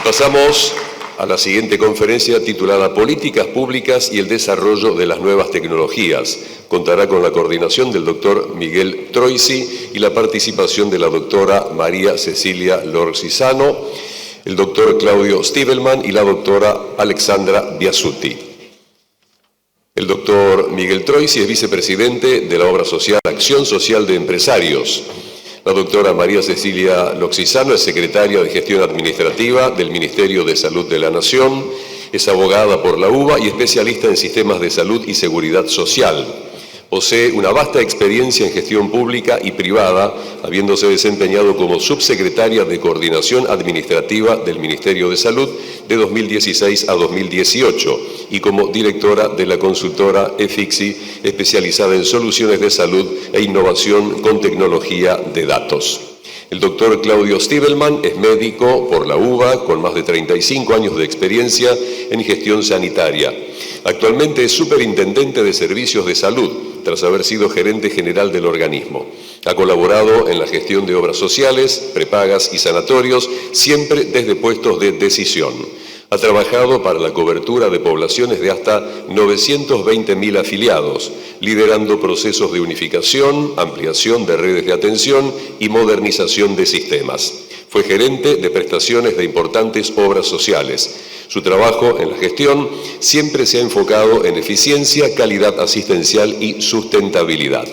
Y pasamos a la siguiente conferencia titulada Políticas Públicas y el Desarrollo de las Nuevas Tecnologías. Contará con la coordinación del doctor Miguel Troisi y la participación de la doctora María Cecilia Lorzizano, el doctor Claudio Stivelman y la doctora Alexandra Biasuti. El doctor Miguel Troisi es vicepresidente de la obra social Acción Social de Empresarios. La doctora María Cecilia Lorzizano es secretaria de Gestión Administrativa del Ministerio de Salud de la Nación, es abogada por la UBA y especialista en sistemas de salud y seguridad social. Posee una vasta experiencia en gestión pública y privada, habiéndose desempeñado como subsecretaria de Coordinación Administrativa del Ministerio de Salud de 2016 a 2018 y como directora de la consultora EFIXI, especializada en soluciones de salud e innovación con tecnología de datos. El doctor Claudio Stivelman es médico por la UBA con más de 35 años de experiencia en gestión sanitaria. Actualmente es superintendente de servicios de salud, tras haber sido gerente general del organismo. Ha colaborado en la gestión de obras sociales, prepagas y sanatorios, siempre desde puestos de decisión. Ha trabajado para la cobertura de poblaciones de hasta 920.000 afiliados, liderando procesos de unificación, ampliación de redes de atención y modernización de sistemas. Fue gerente de prestaciones de importantes obras sociales. Su trabajo en la gestión siempre se ha enfocado en eficiencia, calidad asistencial y sustentabilidad.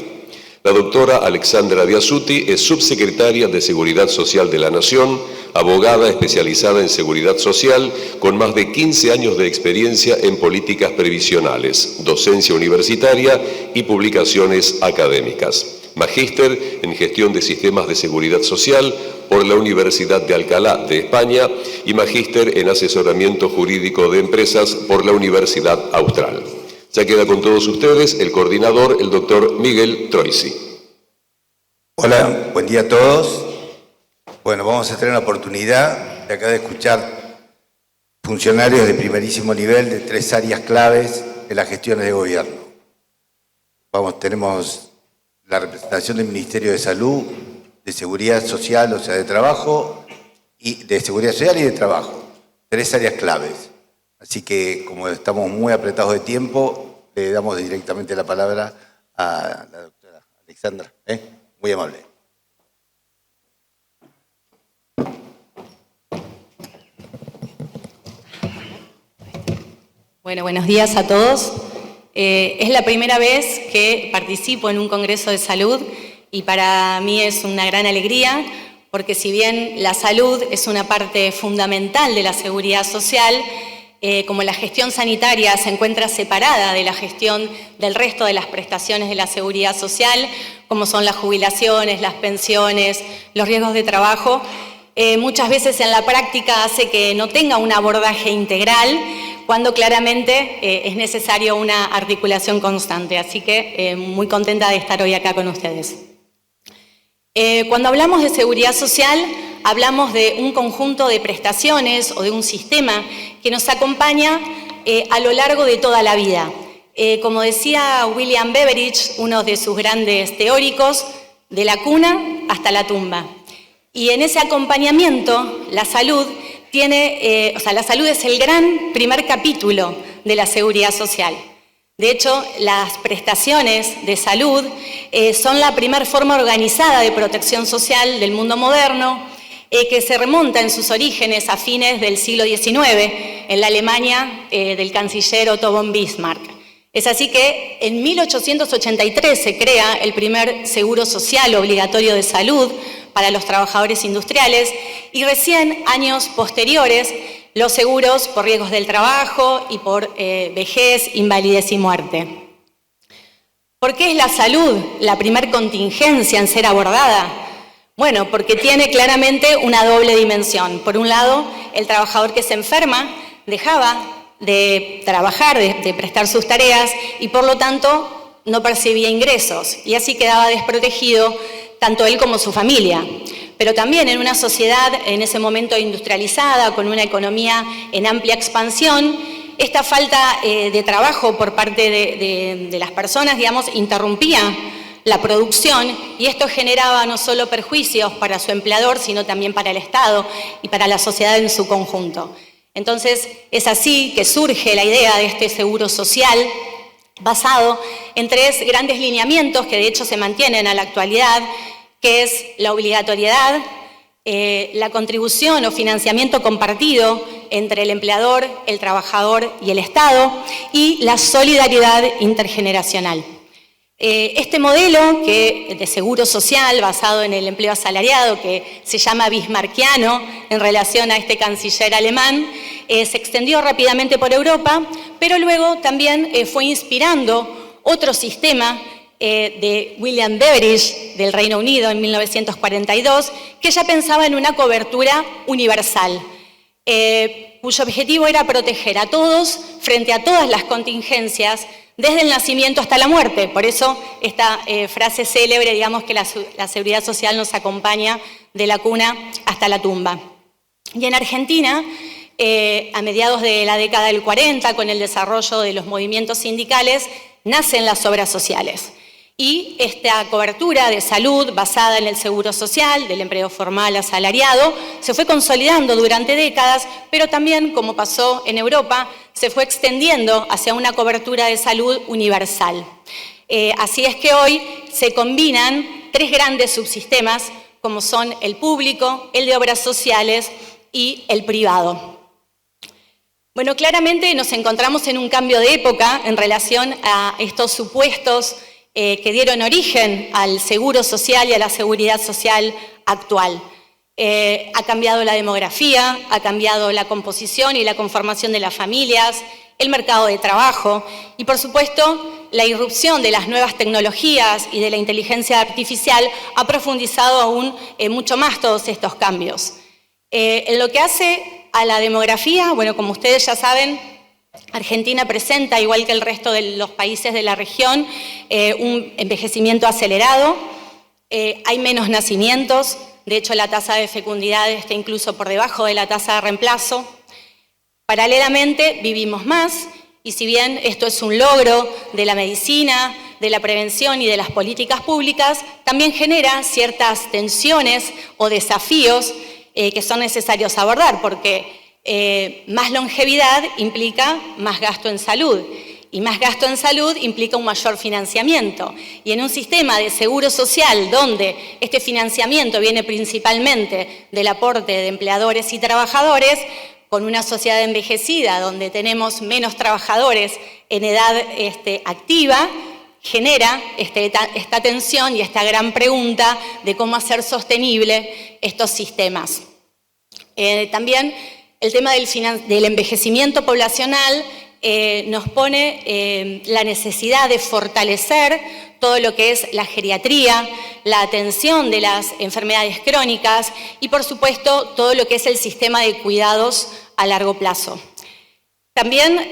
La doctora Alexandra Biasuti es subsecretaria de Seguridad Social de la Nación, abogada especializada en seguridad social, con más de 15 años de experiencia en políticas previsionales, docencia universitaria y publicaciones académicas. Magíster en Gestión de Sistemas de Seguridad Social por la Universidad de Alcalá de España y magíster en Asesoramiento Jurídico de Empresas por la Universidad Austral. Ya queda con todos ustedes el coordinador, el doctor Miguel Troisi. Hola, buen día a todos. Bueno, vamos a tener la oportunidad de acá de escuchar funcionarios de primerísimo nivel de 3 áreas claves de las gestiones de gobierno. Tenemos la representación del Ministerio de Salud, de Seguridad Social, o sea, de Trabajo, y de Seguridad Social y de Trabajo. 3 áreas claves. Así que, como estamos muy apretados de tiempo, le damos directamente la palabra a la doctora Alexandra. Muy amable. Bueno, buenos días a todos. Es la primera vez que participo en un congreso de salud y para mí es una gran alegría porque si bien la salud es una parte fundamental de la seguridad social, como la gestión sanitaria se encuentra separada de la gestión del resto de las prestaciones de la seguridad social, como son las jubilaciones, las pensiones, los riesgos de trabajo, muchas veces en la práctica hace que no tenga un abordaje integral, cuando claramente es necesario una articulación constante. Así que muy contenta de estar hoy acá con ustedes. Cuando hablamos de seguridad social, hablamos de un conjunto de prestaciones o de un sistema que nos acompaña a lo largo de toda la vida. Como decía William Beveridge, uno de sus grandes teóricos, de la cuna hasta la tumba. Y en ese acompañamiento, la salud la salud es el gran primer capítulo de la seguridad social. De hecho, las prestaciones de salud son la primera forma organizada de protección social del mundo moderno, que se remonta en sus orígenes a fines del siglo XIX, en la Alemania del canciller Otto von Bismarck. Es así que en 1883 se crea el primer seguro social obligatorio de salud para los trabajadores industriales y recién años posteriores los seguros por riesgos del trabajo y por vejez, invalidez y muerte. ¿Por qué es la salud la primer contingencia en ser abordada? Bueno, porque tiene claramente una doble dimensión. Por un lado, el trabajador que se enferma dejaba de trabajar, de prestar sus tareas y por lo tanto no percibía ingresos y así quedaba desprotegido tanto él como su familia. Pero también en una sociedad en ese momento industrializada, con una economía en amplia expansión, esta falta de trabajo por parte de las personas, digamos, interrumpía la producción, y esto generaba no solo perjuicios para su empleador, sino también para el Estado y para la sociedad en su conjunto. Entonces, es así que surge la idea de este seguro social, basado en 3 grandes lineamientos que de hecho se mantienen a la actualidad, que es la obligatoriedad, la contribución o financiamiento compartido entre el empleador, el trabajador y el Estado, y la solidaridad intergeneracional. Este modelo de seguro social basado en el empleo asalariado, que se llama bismarckiano en relación a este canciller alemán, se extendió rápidamente por Europa, pero luego también fue inspirando otro sistema de William Beveridge del Reino Unido en 1942, que ya pensaba en una cobertura universal, cuyo objetivo era proteger a todos frente a todas las contingencias, desde el nacimiento hasta la muerte. Por eso esta frase célebre, digamos, que la seguridad social nos acompaña de la cuna hasta la tumba. Y en Argentina, a mediados de la década del 40, con el desarrollo de los movimientos sindicales, nacen las obras sociales. Y esta cobertura de salud basada en el seguro social, del empleo formal asalariado, se fue consolidando durante décadas, pero también, como pasó en Europa, se fue extendiendo hacia una cobertura de salud universal. Así es que hoy se combinan 3 grandes subsistemas, como son el público, el de obras sociales y el privado. Bueno, claramente nos encontramos en un cambio de época en relación a estos supuestos que dieron origen al seguro social y a la seguridad social actual. Ha cambiado la demografía, ha cambiado la composición y la conformación de las familias, el mercado de trabajo y, por supuesto, la irrupción de las nuevas tecnologías y de la inteligencia artificial ha profundizado aún mucho más todos estos cambios. En lo que hace a la demografía, bueno, como ustedes ya saben, Argentina presenta, igual que el resto de los países de la región, un envejecimiento acelerado, hay menos nacimientos, de hecho la tasa de fecundidad está incluso por debajo de la tasa de reemplazo. Paralelamente vivimos más, y si bien esto es un logro de la medicina, de la prevención y de las políticas públicas, también genera ciertas tensiones o desafíos que son necesarios abordar, porque más longevidad implica más gasto en salud, y más gasto en salud implica un mayor financiamiento. Y en un sistema de seguro social donde este financiamiento viene principalmente del aporte de empleadores y trabajadores, con una sociedad envejecida donde tenemos menos trabajadores en edad activa, genera esta tensión y esta gran pregunta de cómo hacer sostenible estos sistemas. También el tema del envejecimiento poblacional nos pone la necesidad de fortalecer todo lo que es la geriatría, la atención de las enfermedades crónicas y, por supuesto, todo lo que es el sistema de cuidados a largo plazo. También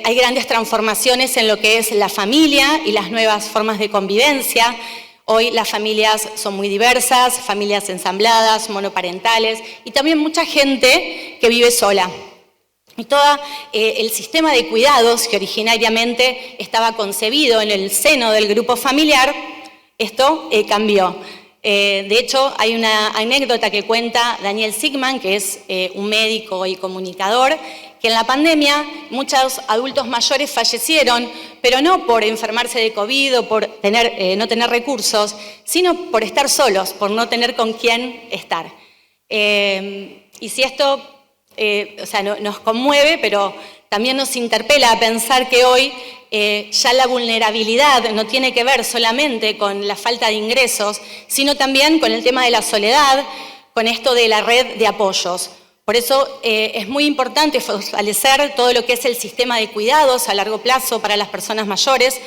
hay grandes transformaciones en lo que es la familia y las nuevas formas de convivencia. Hoy las familias son muy diversas, familias ensambladas, monoparentales y también mucha gente que vive sola. Y todo el sistema de cuidados que originariamente estaba concebido en el seno del grupo familiar, esto cambió. De hecho, hay una anécdota que cuenta Daniel Sigman, que es un médico y comunicador, que en la pandemia muchos adultos mayores fallecieron, pero no por enfermarse de COVID o por no tener recursos, sino por estar solos, por no tener con quién estar. Y si esto nos conmueve, pero también nos interpela a pensar que hoy ya la vulnerabilidad no tiene que ver solamente con la falta de ingresos, sino también con el tema de la soledad, con esto de la red de apoyos. Por eso es muy importante fortalecer todo lo que es el sistema de cuidados a largo plazo para las personas mayores,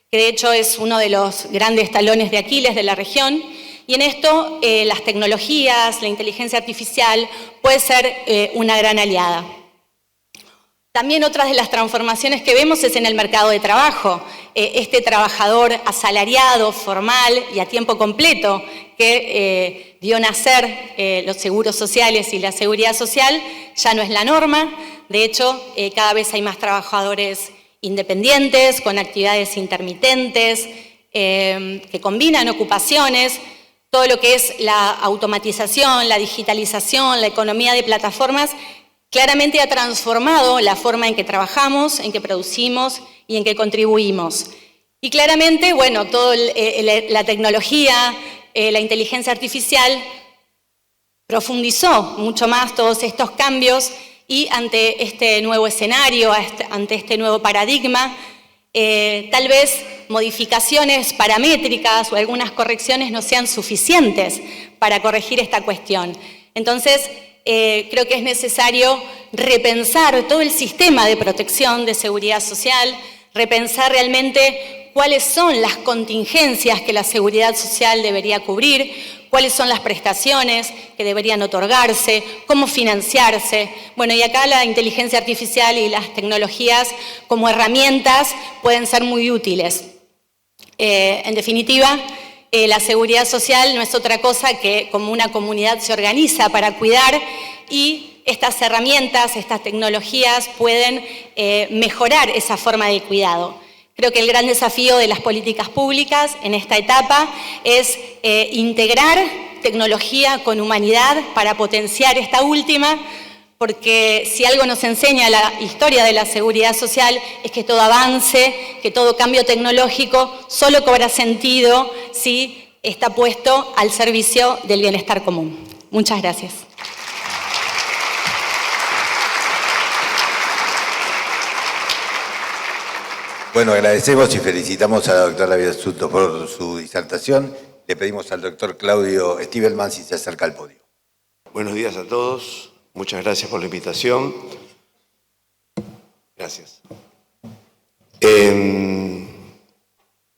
que de hecho es uno de los grandes talones de Aquiles de la región. Y en esto las tecnologías, la inteligencia artificial puede ser una gran aliada. También otra de las transformaciones que vemos es en el mercado de trabajo. Este trabajador asalariado, formal y a tiempo completo que dio nacer los seguros sociales y la seguridad social ya no es la norma. De hecho, cada vez hay más trabajadores independientes, con actividades intermitentes, que combinan ocupaciones, todo lo que es la automatización, la digitalización, la economía de plataformas, claramente ha transformado la forma en que trabajamos, en que producimos y en que contribuimos. Y claramente, bueno, toda la tecnología, la inteligencia artificial profundizó mucho más todos estos cambios y ante este nuevo escenario, ante este nuevo paradigma, tal vez modificaciones paramétricas o algunas correcciones no sean suficientes para corregir esta cuestión. Entonces, creo que es necesario repensar todo el sistema de protección de seguridad social, repensar realmente cuáles son las contingencias que la seguridad social debería cubrir, cuáles son las prestaciones que deberían otorgarse, cómo financiarse. Bueno, y acá la inteligencia artificial y las tecnologías como herramientas pueden ser muy útiles. En definitiva, la seguridad social no es otra cosa que como una comunidad se organiza para cuidar y estas herramientas, estas tecnologías pueden mejorar esa forma de cuidado. Creo que el gran desafío de las políticas públicas en esta etapa es integrar tecnología con humanidad para potenciar esta última, porque si algo nos enseña la historia de la seguridad social es que todo avance, que todo cambio tecnológico solo cobra sentido si está puesto al servicio del bienestar común. Muchas gracias. Bueno, agradecemos y felicitamos a la doctora Biasuto por su disertación. Le pedimos al doctor Claudio Stiebelman si se acerca al podio. Buenos días a todos. Muchas gracias por la invitación. Gracias.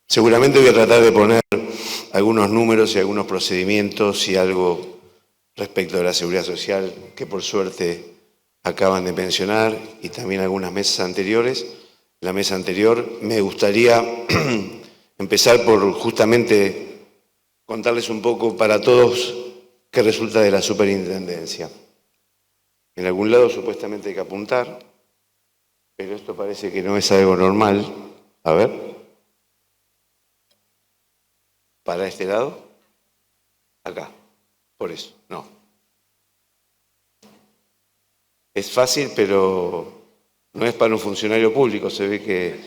Seguramente voy a tratar de poner algunos números y algunos procedimientos y algo respecto de la seguridad social que por suerte acaban de mencionar y también algunas mesas anteriores. La mesa anterior me gustaría empezar por justamente contarles un poco para todos qué resulta de la superintendencia. En algún lado supuestamente hay que apuntar, pero esto parece que no es algo normal. A ver. ¿Para este lado? Acá. Por eso, no. Es fácil, pero no es para un funcionario público. Se ve que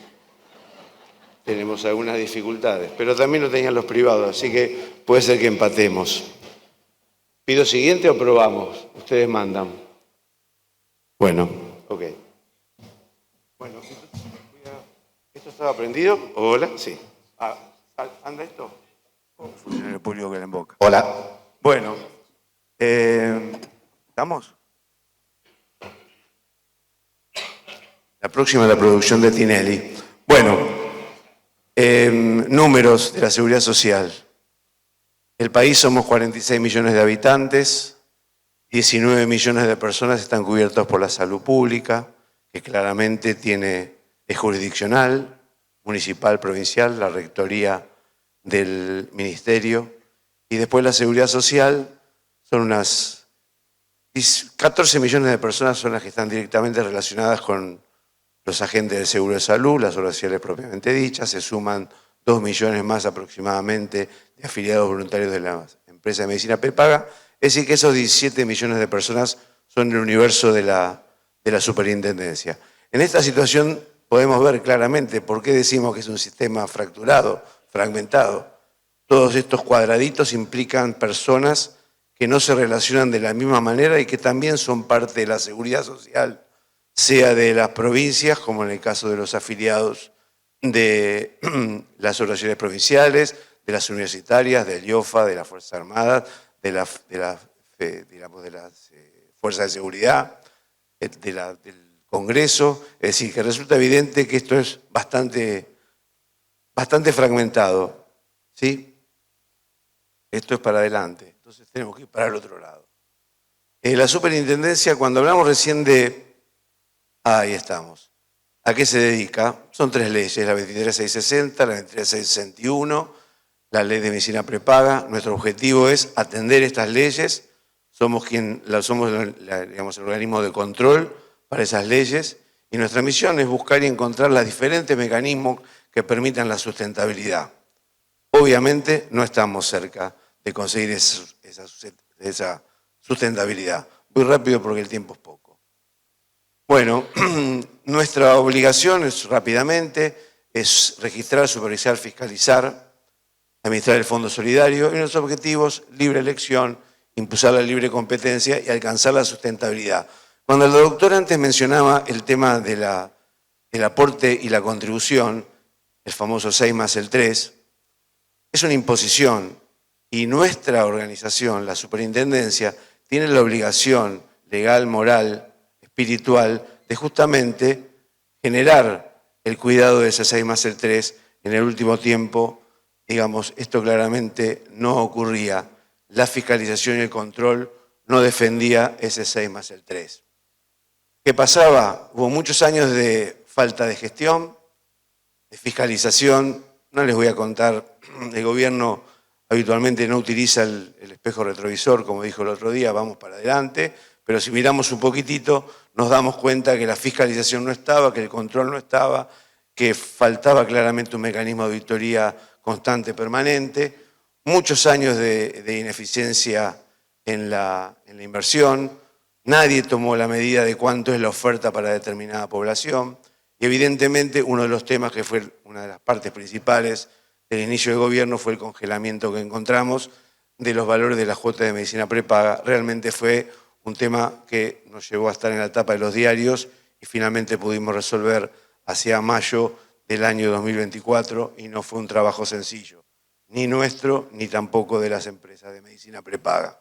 tenemos algunas dificultades, pero también lo tenían los privados, así que puede ser que empatemos. ¿Pido siguiente o probamos? Ustedes mandan. Bueno, ok. Bueno, ¿esto estaba prendido? Hola, sí. ¿Anda esto? Funcionario público que le emboca. Hola. Bueno, ¿estamos? La próxima es la producción de Tinelli. Bueno, números de la seguridad social. El país somos 46 millones de habitantes. 19 millones de personas están cubiertos por la salud pública, que claramente es jurisdiccional, municipal, provincial, la rectoría del ministerio. Y después la seguridad social, son unas 14 millones de personas son las que están directamente relacionadas con los agentes del seguro de salud, las obras sociales propiamente dichas. Se suman 2 millones más aproximadamente de afiliados voluntarios de la empresa de medicina prepaga. Es decir, que esos 17 millones de personas son el universo de la superintendencia. En esta situación podemos ver claramente por qué decimos que es un sistema fracturado, fragmentado. Todos estos cuadraditos implican personas que no se relacionan de la misma manera y que también son parte de la seguridad social, sea de las provincias, como en el caso de los afiliados de las organizaciones provinciales, de las universitarias, del IOFA, de las Fuerzas Armadas, de las fuerzas de seguridad, del Congreso. Es decir, que resulta evidente que esto es bastante fragmentado, ¿sí? Esto es para adelante, entonces tenemos que ir para el otro lado. La superintendencia, cuando hablamos recién de... ahí estamos. ¿A qué se dedica? Son 3 leyes, la 23660, la 23661, la ley de medicina prepaga. Nuestro objetivo es atender estas leyes. Somos el organismo de control para esas leyes y nuestra misión es buscar y encontrar los diferentes mecanismos que permitan la sustentabilidad. obviamente no estamos cerca de conseguir esa sustentabilidad. Muy rápido porque el tiempo es poco. Bueno, nuestra obligación rápidamente es registrar, supervisar, fiscalizar, administrar el Fondo Solidario y nuestros objetivos: libre elección, impulsar la libre competencia y alcanzar la sustentabilidad. Cuando el doctor antes mencionaba el tema del aporte y la contribución, el famoso 6 más el 3, es una imposición y nuestra organización, la superintendencia, tiene la obligación legal, moral, espiritual de justamente generar el cuidado de ese 6 más el 3. En el último tiempo, digamos, esto claramente no ocurría. La fiscalización y el control no defendía ese 6 más el 3. ¿Qué pasaba? Hubo muchos años de falta de gestión, de fiscalización. No les voy a contar, el gobierno habitualmente no utiliza el espejo retrovisor, como dijo el otro día, vamos para adelante, pero si miramos un poquitito nos damos cuenta que la fiscalización no estaba, que el control no estaba, que faltaba claramente un mecanismo de auditoría constante, permanente, muchos años de ineficiencia en la inversión. Nadie tomó la medida de cuánto es la oferta para determinada población y evidentemente uno de los temas que fue una de las partes principales del inicio del gobierno fue el congelamiento que encontramos de los valores de la cuota de medicina prepaga. Realmente fue un tema que nos llevó a estar en la tapa de los diarios y finalmente pudimos resolver hacia mayo del año 2024 y no fue un trabajo sencillo, ni nuestro ni tampoco de las empresas de medicina prepaga.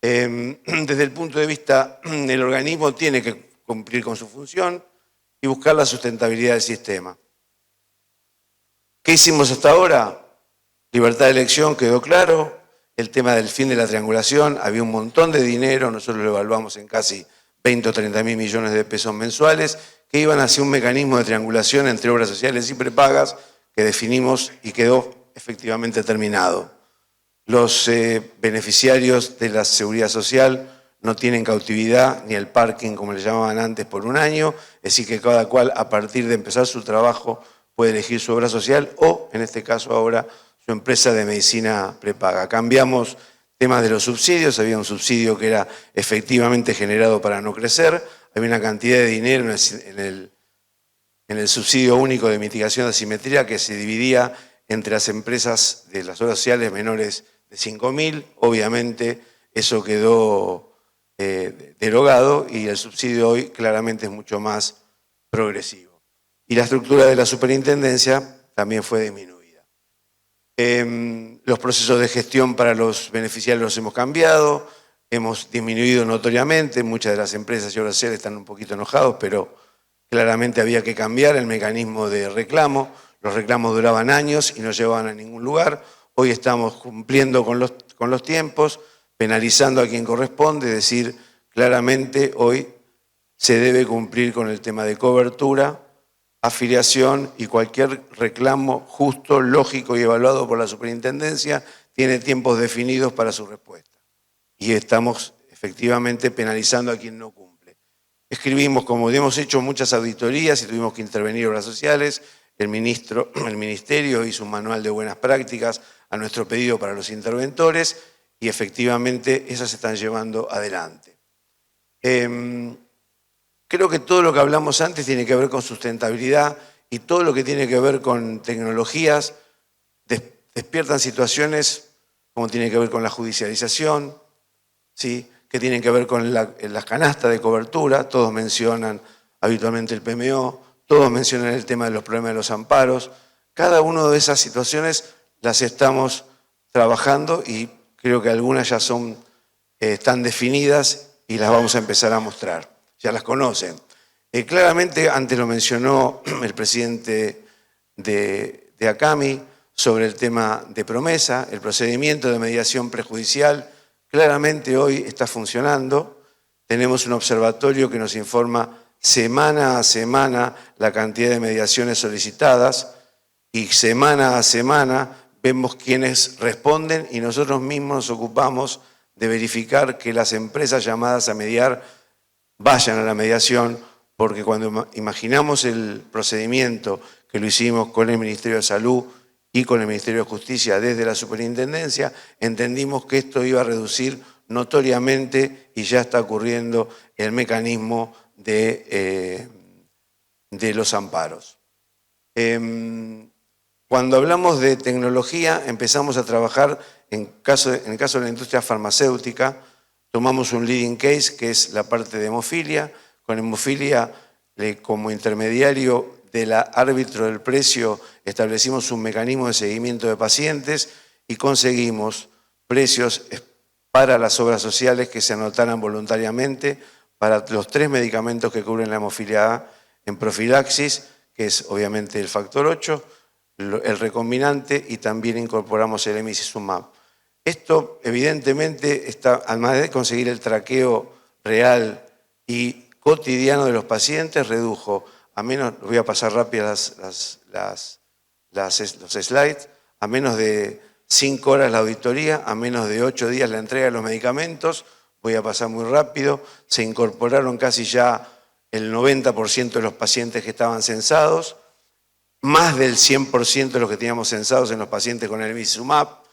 Desde el punto de vista, el organismo tiene que cumplir con su función y buscar la sustentabilidad del sistema. ¿Qué hicimos hasta ahora? Libertad de elección, quedó claro. El tema del fin de la triangulación, había un montón de dinero, nosotros lo evaluamos en casi 20 o 30 mil millones de pesos mensuales, que iban hacia un mecanismo de triangulación entre obras sociales y prepagas que definimos y quedó efectivamente terminado. Los beneficiarios de la seguridad social no tienen cautividad ni el parking, como le llamaban antes, por un año, es decir, que cada cual a partir de empezar su trabajo puede elegir su obra social o, en este caso ahora, su empresa de medicina prepaga. Cambiamos temas de los subsidios, había un subsidio que era efectivamente generado para no crecer, había una cantidad de dinero en el subsidio único de mitigación de asimetría que se dividía entre las empresas de las obras sociales menores de 5.000, obviamente eso quedó derogado y el subsidio hoy claramente es mucho más progresivo. Y la estructura de la superintendencia también fue disminuida. Los procesos de gestión para los beneficiarios los hemos cambiado, hemos disminuido notoriamente, muchas de las empresas y obras sociales están un poquito enojados, pero claramente había que cambiar el mecanismo de reclamo. Los reclamos duraban años y no llevaban a ningún lugar. Hoy estamos cumpliendo con los tiempos, penalizando a quien corresponde, es decir, claramente hoy se debe cumplir con el tema de cobertura, afiliación y cualquier reclamo justo, lógico y evaluado por la superintendencia tiene tiempos definidos para su respuesta. Y estamos efectivamente penalizando a quien no cumple. Escribimos, como hemos hecho muchas auditorías y tuvimos que intervenir obras sociales, el Ministerio hizo un manual de buenas prácticas a nuestro pedido para los interventores y efectivamente esas se están llevando adelante. Creo que todo lo que hablamos antes tiene que ver con sustentabilidad y todo lo que tiene que ver con tecnologías despiertan situaciones como tiene que ver con la judicialización, ¿sí? Que tienen que ver con las canastas de cobertura, todos mencionan habitualmente el PMO, todos mencionan el tema de los problemas de los amparos. Cada una de esas situaciones las estamos trabajando y creo que algunas ya están definidas y las vamos a empezar a mostrar. Ya las conocen. Claramente, antes lo mencionó el presidente de ACAMI sobre el tema de promesa, el procedimiento de mediación prejudicial, claramente hoy está funcionando. Tenemos un observatorio que nos informa semana a semana la cantidad de mediaciones solicitadas y semana a semana vemos quiénes responden y nosotros mismos nos ocupamos de verificar que las empresas llamadas a mediar vayan a la mediación, porque cuando imaginamos el procedimiento que lo hicimos con el Ministerio de Salud y con el Ministerio de Justicia desde la Superintendencia, entendimos que esto iba a reducir notoriamente, y ya está ocurriendo, el mecanismo de los amparos. Cuando hablamos de tecnología, empezamos a trabajar en el caso de la industria farmacéutica. Tomamos un leading case, que es la parte de hemofilia. Con hemofilia, como intermediario del árbitro del precio, establecimos un mecanismo de seguimiento de pacientes y conseguimos precios para las obras sociales que se anotaran voluntariamente para los 3 medicamentos que cubren la hemofilia A en profilaxis, que es obviamente el factor 8, el recombinante, y también incorporamos el emicizumab. Esto evidentemente está, además de conseguir el traqueo real y cotidiano de los pacientes, redujo a menos, voy a pasar rápido los slides, a menos de 5 horas la auditoría, a menos de 8 días la entrega de los medicamentos, voy a pasar muy rápido, se incorporaron casi ya el 90% de los pacientes que estaban censados, más del 100% de los que teníamos censados en los pacientes con el emicizumab,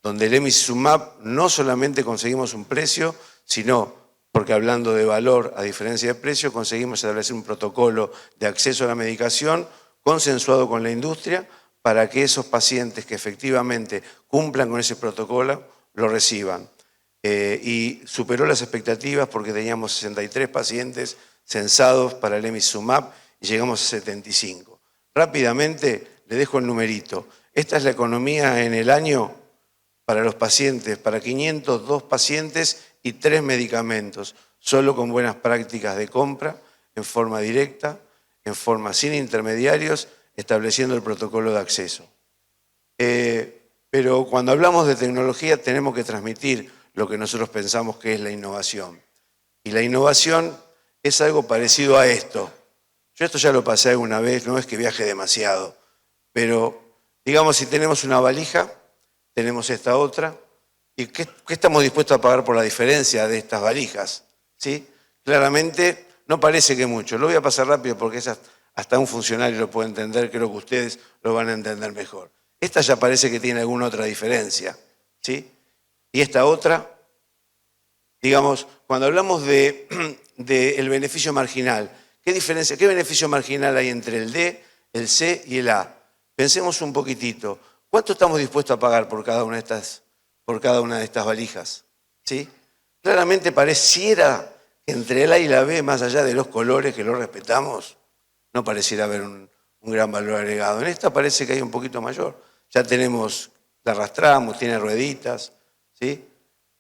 donde el emicizumab no solamente conseguimos un precio, sino, porque hablando de valor a diferencia de precio, conseguimos establecer un protocolo de acceso a la medicación consensuado con la industria para que esos pacientes que efectivamente cumplan con ese protocolo lo reciban. Y superó las expectativas porque teníamos 63 pacientes censados para el emicizumab y llegamos a 75. Rápidamente le dejo el numerito. Esta es la economía en el año para los pacientes, para 502 pacientes y 3 medicamentos, solo con buenas prácticas de compra, en forma directa, en forma sin intermediarios, estableciendo el protocolo de acceso. Pero cuando hablamos de tecnología tenemos que transmitir lo que nosotros pensamos que es la innovación. Y la innovación es algo parecido a esto. Yo esto ya lo pasé alguna vez, no es que viaje demasiado, pero digamos si tenemos una valija, tenemos esta otra, ¿y qué estamos dispuestos a pagar por la diferencia de estas valijas? ¿Sí? Claramente no parece que mucho, lo voy a pasar rápido porque hasta un funcionario lo puede entender, creo que ustedes lo van a entender mejor. Esta ya parece que tiene alguna otra diferencia, ¿sí? Y esta otra, digamos, cuando hablamos del beneficio marginal, ¿qué beneficio marginal hay entre el D, el C y el A? Pensemos un poquitito. ¿Cuánto estamos dispuestos a pagar por cada una de estas valijas? ¿Sí? Claramente pareciera que entre el A y la B, más allá de los colores que los respetamos, no pareciera haber un gran valor agregado. En esta parece que hay un poquito mayor. Ya tenemos, la arrastramos, tiene rueditas, ¿sí?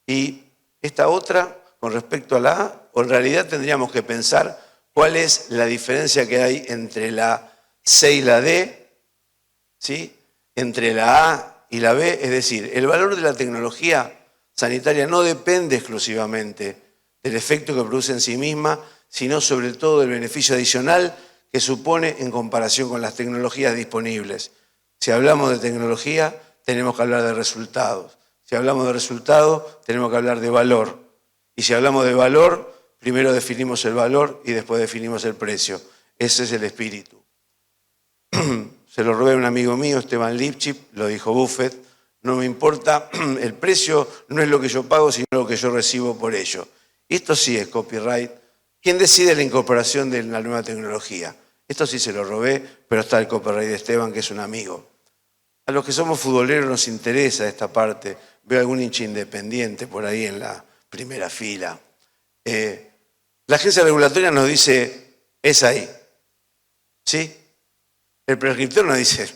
Y esta otra, con respecto a la A, en realidad tendríamos que pensar cuál es la diferencia que hay entre la C y la D, ¿sí? Entre la A y la B, es decir, el valor de la tecnología sanitaria no depende exclusivamente del efecto que produce en sí misma, sino sobre todo del beneficio adicional que supone en comparación con las tecnologías disponibles. Si hablamos de tecnología, tenemos que hablar de resultados. Si hablamos de resultados, tenemos que hablar de valor. Y si hablamos de valor, primero definimos el valor y después definimos el precio. Ese es el espíritu. Se lo robé a un amigo mío, Esteban Lipchip, lo dijo Buffett, no me importa, el precio no es lo que yo pago, sino lo que yo recibo por ello. Y esto sí es copyright. ¿Quién decide la incorporación de la nueva tecnología? Esto sí se lo robé, pero está el copyright de Esteban, que es un amigo. A los que somos futboleros nos interesa esta parte. Veo algún hincha independiente por ahí en la primera fila. La agencia regulatoria nos dice, es ahí. ¿Sí? El prescriptor nos dice,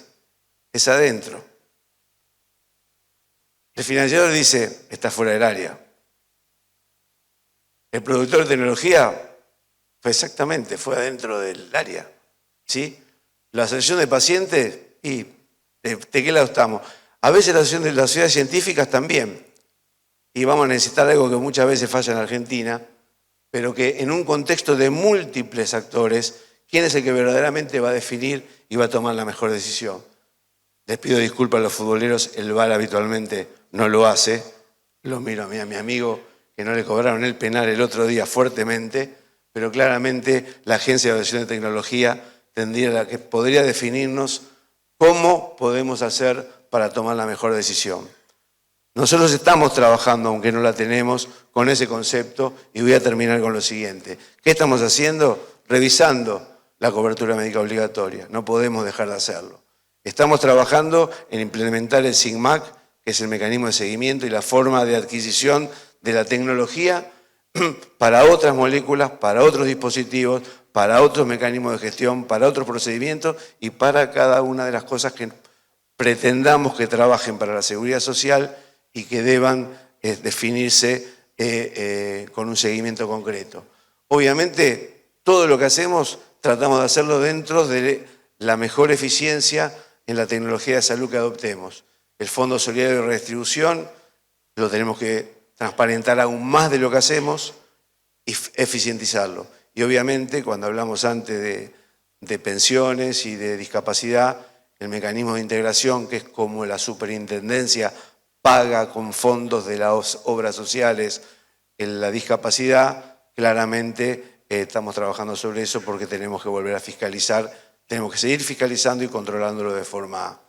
es adentro. El financiador dice, está fuera del área. El productor de tecnología fue adentro del área. ¿Sí? La asociación de pacientes, ¿y de qué lado estamos? A veces la asociación de las sociedades científicas también. Y vamos a necesitar algo que muchas veces falla en Argentina, pero que en un contexto de múltiples actores, ¿quién es el que verdaderamente va a definir y va a tomar la mejor decisión? Les pido disculpas a los futboleros, el VAR habitualmente no lo hace. Lo miro a mi amigo que no le cobraron el penal el otro día fuertemente, pero claramente la Agencia de Evaluación de Tecnología podría definirnos ¿Cómo podemos hacer para tomar la mejor decisión? Nosotros estamos trabajando, aunque no la tenemos, con ese concepto y voy a terminar con lo siguiente. ¿Qué estamos haciendo? Revisando la cobertura médica obligatoria. No podemos dejar de hacerlo. Estamos trabajando en implementar el SIGMAC, que es el mecanismo de seguimiento y la forma de adquisición de la tecnología para otras moléculas, para otros dispositivos, para otros mecanismos de gestión, para otros procedimientos y para cada una de las cosas que pretendamos que trabajen para la seguridad social y que deban definirse con un seguimiento concreto. Obviamente, todo lo que hacemos tratamos de hacerlo dentro de la mejor eficiencia en la tecnología de salud que adoptemos. El Fondo Solidario de Redistribución lo tenemos que transparentar aún más de lo que hacemos y eficientizarlo. Y obviamente, cuando hablamos antes de pensiones y de discapacidad, el mecanismo de integración, que es como la superintendencia paga con fondos de las obras sociales en la discapacidad, claramente estamos trabajando sobre eso porque tenemos que volver a fiscalizar, tenemos que seguir fiscalizando y controlándolo de forma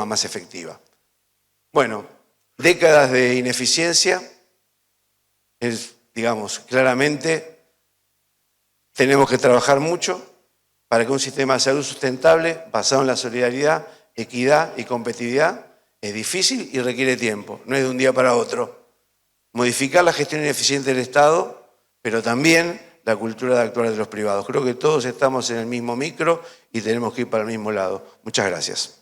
más efectiva. Bueno, décadas de ineficiencia, digamos, claramente tenemos que trabajar mucho para que un sistema de salud sustentable, basado en la solidaridad, equidad y competitividad, es difícil y requiere tiempo, no es de un día para otro. Modificar la gestión ineficiente del Estado, pero también la cultura de actuar de los privados. Creo que todos estamos en el mismo micro y tenemos que ir para el mismo lado. Muchas gracias.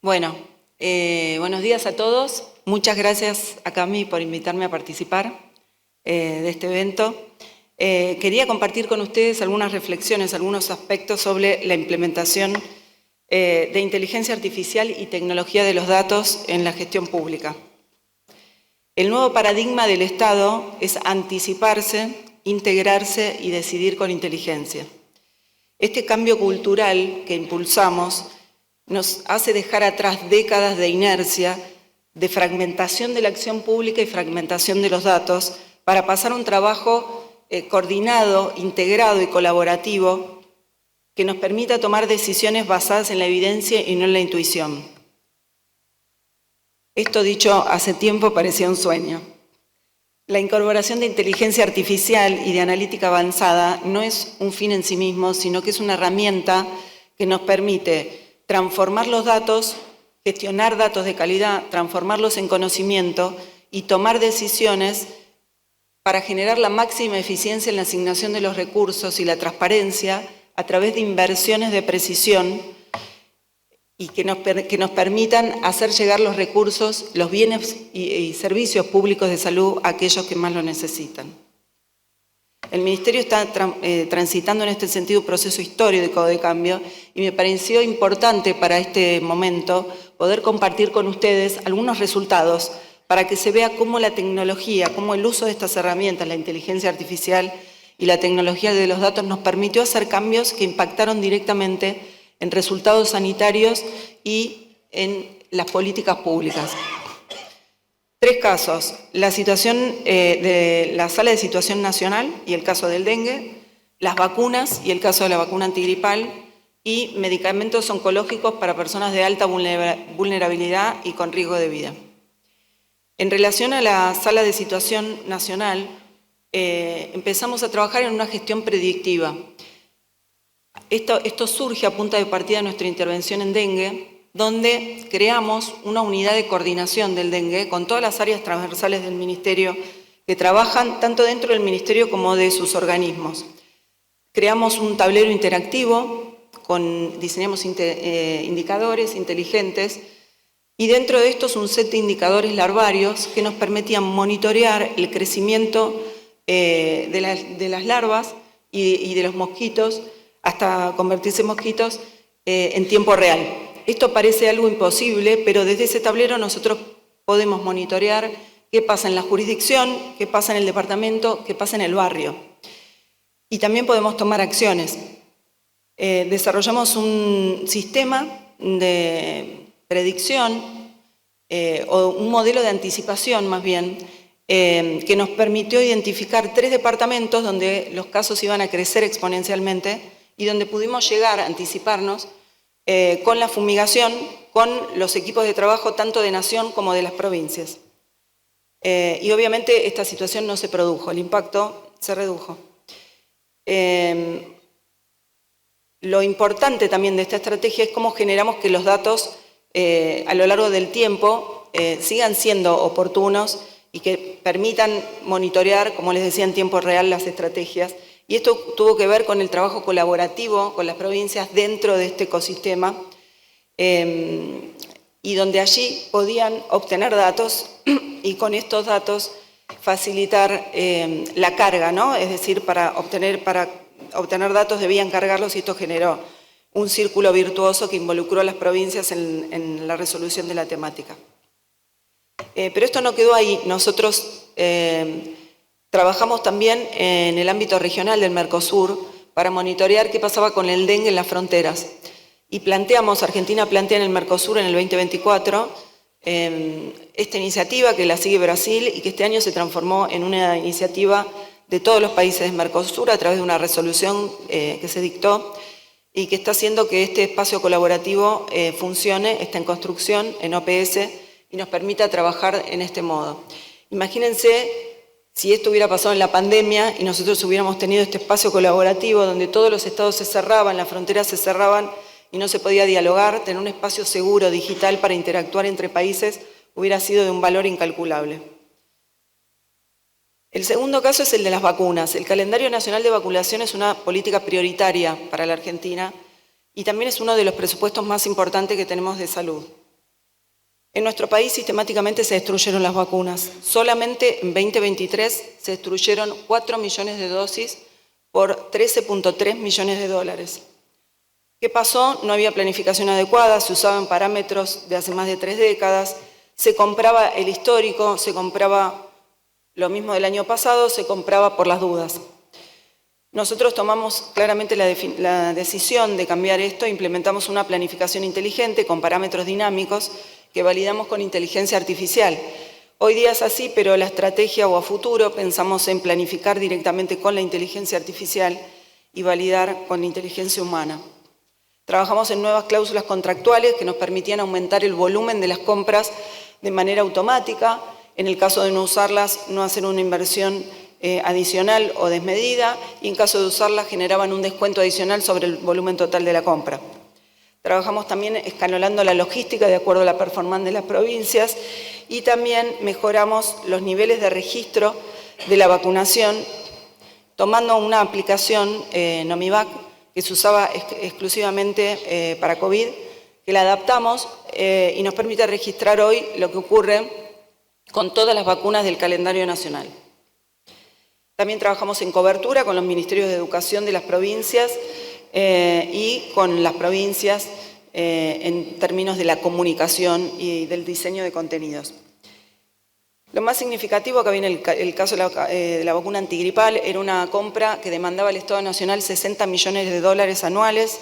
Bueno, buenos días a todos. Muchas gracias a Cami por invitarme a participar de este evento. Quería compartir con ustedes algunas reflexiones, algunos aspectos sobre la implementación de inteligencia artificial y tecnología de los datos en la gestión pública. El nuevo paradigma del Estado es anticiparse, integrarse y decidir con inteligencia. Este cambio cultural que impulsamos nos hace dejar atrás décadas de inercia, de fragmentación de la acción pública y fragmentación de los datos, para pasar a un trabajo coordinado, integrado y colaborativo que nos permita tomar decisiones basadas en la evidencia y no en la intuición. Esto dicho hace tiempo parecía un sueño. La incorporación de inteligencia artificial y de analítica avanzada no es un fin en sí mismo, sino que es una herramienta que nos permite transformar los datos, gestionar datos de calidad, transformarlos en conocimiento y tomar decisiones para generar la máxima eficiencia en la asignación de los recursos y la transparencia a través de inversiones de precisión y que nos permitan hacer llegar los recursos, los bienes y servicios públicos de salud a aquellos que más lo necesitan. El Ministerio está transitando en este sentido un proceso histórico de cambio y me pareció importante para este momento poder compartir con ustedes algunos resultados para que se vea cómo la tecnología, cómo el uso de estas herramientas, la inteligencia artificial y la tecnología de los datos nos permitió hacer cambios que impactaron directamente en resultados sanitarios y en las políticas públicas. 3 casos, la situación de la sala de situación nacional y el caso del dengue, las vacunas y el caso de la vacuna antigripal y medicamentos oncológicos para personas de alta vulnerabilidad y con riesgo de vida. En relación a la sala de situación nacional, empezamos a trabajar en una gestión predictiva. Esto surge a punta de partida de nuestra intervención en dengue, donde creamos una unidad de coordinación del dengue con todas las áreas transversales del Ministerio que trabajan tanto dentro del Ministerio como de sus organismos. Creamos un tablero interactivo, diseñamos indicadores inteligentes y dentro de estos un set de indicadores larvarios que nos permitían monitorear el crecimiento de las larvas y de los mosquitos hasta convertirse en mosquitos en tiempo real. Esto parece algo imposible, pero desde ese tablero nosotros podemos monitorear qué pasa en la jurisdicción, qué pasa en el departamento, qué pasa en el barrio. Y también podemos tomar acciones. Desarrollamos un sistema de predicción o un modelo de anticipación más bien que nos permitió identificar 3 departamentos donde los casos iban a crecer exponencialmente y donde pudimos llegar a anticiparnos con la fumigación, con los equipos de trabajo tanto de Nación como de las provincias. Y obviamente esta situación no se produjo, el impacto se redujo. Lo importante también de esta estrategia es cómo generamos que los datos a lo largo del tiempo sigan siendo oportunos y que permitan monitorear, como les decía, en tiempo real las estrategias. Y esto tuvo que ver con el trabajo colaborativo con las provincias dentro de este ecosistema y donde allí podían obtener datos y con estos datos facilitar la carga, ¿no? Es decir, para obtener datos debían cargarlos y esto generó un círculo virtuoso que involucró a las provincias en la resolución de la temática. Pero esto no quedó ahí. Nosotros trabajamos también en el ámbito regional del Mercosur para monitorear qué pasaba con el dengue en las fronteras. Y Argentina plantea en el Mercosur en el 2024 esta iniciativa que la sigue Brasil y que este año se transformó en una iniciativa de todos los países del Mercosur a través de una resolución que se dictó y que está haciendo que este espacio colaborativo funcione, está en construcción, en OPS, y nos permita trabajar en este modo. Imagínense si esto hubiera pasado en la pandemia y nosotros hubiéramos tenido este espacio colaborativo donde todos los estados se cerraban, las fronteras se cerraban y no se podía dialogar, tener un espacio seguro, digital, para interactuar entre países, hubiera sido de un valor incalculable. El segundo caso es el de las vacunas. El calendario nacional de vacunación es una política prioritaria para la Argentina y también es uno de los presupuestos más importantes que tenemos de salud. En nuestro país sistemáticamente se destruyeron las vacunas. Solamente en 2023 se destruyeron 4 millones de dosis por 13.3 millones de dólares. ¿Qué pasó? No había planificación adecuada, se usaban parámetros de hace más de 3 décadas, se compraba el histórico, se compraba lo mismo del año pasado, se compraba por las dudas. Nosotros tomamos claramente la decisión de cambiar esto, implementamos una planificación inteligente con parámetros dinámicos que validamos con inteligencia artificial. Hoy día es así, pero la estrategia o a futuro pensamos en planificar directamente con la inteligencia artificial y validar con la inteligencia humana. Trabajamos en nuevas cláusulas contractuales que nos permitían aumentar el volumen de las compras de manera automática. En el caso de no usarlas, no hacer una inversión adicional o desmedida, y en caso de usarlas generaban un descuento adicional sobre el volumen total de la compra. Trabajamos también escalonando la logística de acuerdo a la performance de las provincias y también mejoramos los niveles de registro de la vacunación tomando una aplicación Nomivac que se usaba exclusivamente para COVID, que la adaptamos y nos permite registrar hoy lo que ocurre con todas las vacunas del calendario nacional. También trabajamos en cobertura con los ministerios de educación de las provincias y con las provincias en términos de la comunicación y del diseño de contenidos. Lo más significativo que había en el caso de la vacuna antigripal era una compra que demandaba el Estado Nacional 60 millones de dólares anuales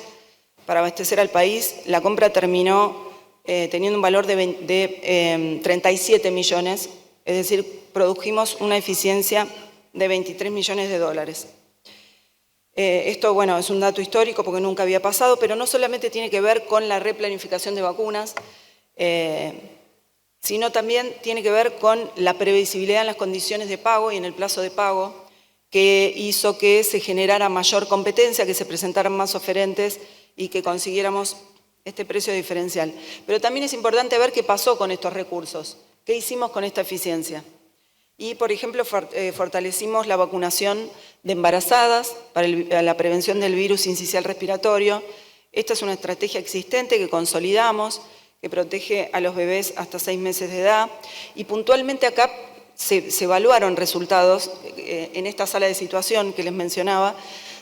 para abastecer al país. La compra terminó teniendo un valor de 37 millones, es decir, produjimos una eficiencia de 23 millones de dólares. Esto, bueno, es un dato histórico porque nunca había pasado, pero no solamente tiene que ver con la replanificación de vacunas, sino también tiene que ver con la previsibilidad en las condiciones de pago y en el plazo de pago, que hizo que se generara mayor competencia, que se presentaran más oferentes y que consiguiéramos este precio diferencial. Pero también es importante ver qué pasó con estos recursos, qué hicimos con esta eficiencia. Y, por ejemplo, fortalecimos la vacunación de embarazadas para la prevención del virus sincicial respiratorio. Esta es una estrategia existente que consolidamos, que protege a los bebés hasta 6 meses de edad. Y puntualmente acá se evaluaron resultados en esta sala de situación que les mencionaba,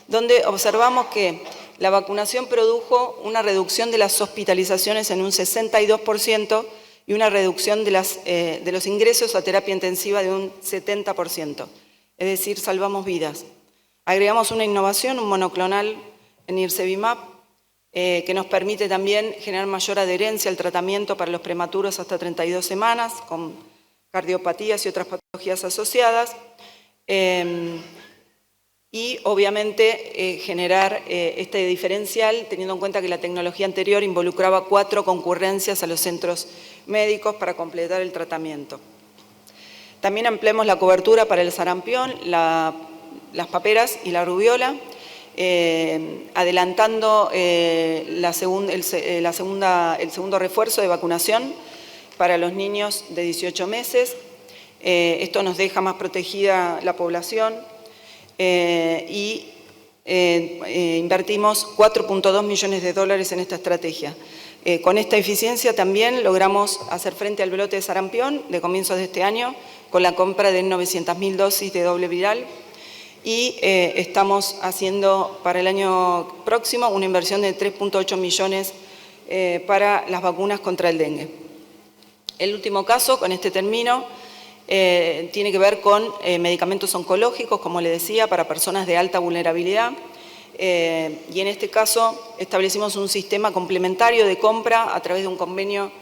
donde observamos que la vacunación produjo una reducción de las hospitalizaciones en un 62%, y una reducción de los ingresos a terapia intensiva de un 70%. Es decir, salvamos vidas. Agregamos una innovación, un monoclonal en Nirsevimab, que nos permite también generar mayor adherencia al tratamiento para los prematuros hasta 32 semanas, con cardiopatías y otras patologías asociadas. Y obviamente generar este diferencial teniendo en cuenta que la tecnología anterior involucraba 4 concurrencias a los centros médicos para completar el tratamiento. También ampliamos la cobertura para el sarampión, las paperas y la rubiola, adelantando el segundo refuerzo de vacunación para los niños de 18 meses. Esto nos deja más protegida la población. Invertimos $4.2 millones en esta estrategia. Con esta eficiencia también logramos hacer frente al brote de sarampión de comienzos de este año con la compra de 900.000 dosis de doble viral y estamos haciendo para el año próximo una inversión de 3.8 millones para las vacunas contra el dengue. El último caso, con este termino, tiene que ver con medicamentos oncológicos, como le decía, para personas de alta vulnerabilidad. Y en este caso establecimos un sistema complementario de compra a través de un convenio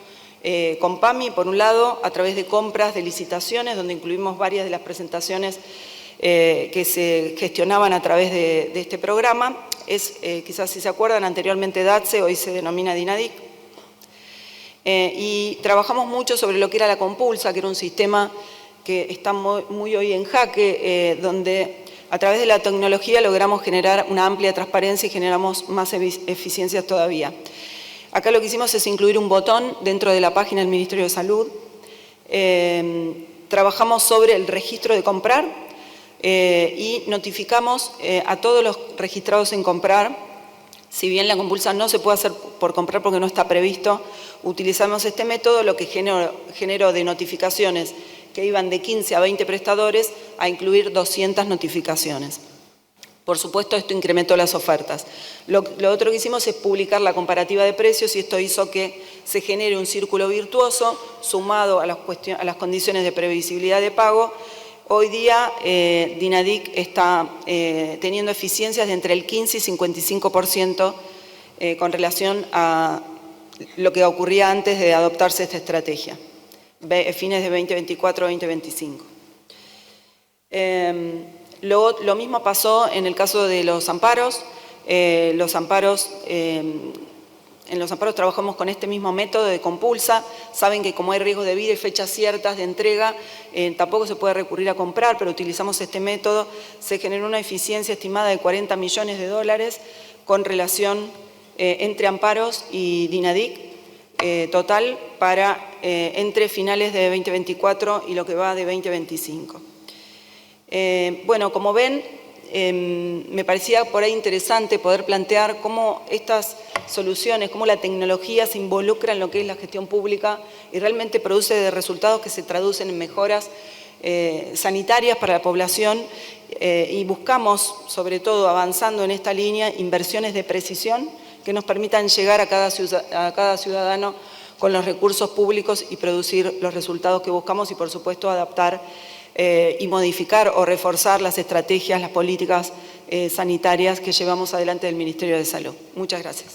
con PAMI, por un lado, a través de compras de licitaciones, donde incluimos varias de las presentaciones que se gestionaban a través de este programa. Quizás si se acuerdan, anteriormente DATSE, hoy se denomina DINADIC. Y trabajamos mucho sobre lo que era la compulsa, que era un sistema que está muy hoy en jaque, donde a través de la tecnología logramos generar una amplia transparencia y generamos más eficiencias todavía. Acá lo que hicimos es incluir un botón dentro de la página del Ministerio de Salud. Trabajamos sobre el registro de comprar y notificamos a todos los registrados en comprar. Si bien la compulsa no se puede hacer por comprar porque no está previsto, utilizamos este método, lo que generó de notificaciones que iban de 15 a 20 prestadores a incluir 200 notificaciones. Por supuesto, esto incrementó las ofertas. Lo otro que hicimos es publicar la comparativa de precios y esto hizo que se genere un círculo virtuoso sumado a las condiciones de previsibilidad de pago. Hoy día DINADIC está teniendo eficiencias de entre el 15 y 55% con relación a lo que ocurría antes de adoptarse esta estrategia, fines de 2024-2025. Lo mismo pasó en el caso de los amparos. En los amparos trabajamos con este mismo método de compulsa. Saben que como hay riesgos de vida y fechas ciertas de entrega, tampoco se puede recurrir a comprar, pero utilizamos este método. Se generó una eficiencia estimada de $40 millones con relación entre amparos y DINADIC, total para entre finales de 2024 y lo que va de 2025. Bueno, como ven, me parecía por ahí interesante poder plantear cómo estas soluciones, cómo la tecnología se involucra en lo que es la gestión pública y realmente produce resultados que se traducen en mejoras sanitarias para la población y buscamos, sobre todo avanzando en esta línea, inversiones de precisión que nos permitan llegar a cada ciudadano con los recursos públicos y producir los resultados que buscamos y, por supuesto, adaptar y modificar o reforzar las estrategias, las políticas sanitarias que llevamos adelante del Ministerio de Salud. Muchas gracias.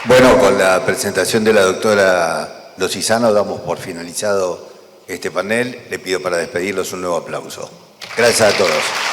Bueno, con la presentación de la doctora Losizano damos por finalizado este panel. Le pido para despedirlos un nuevo aplauso. Gracias a todos.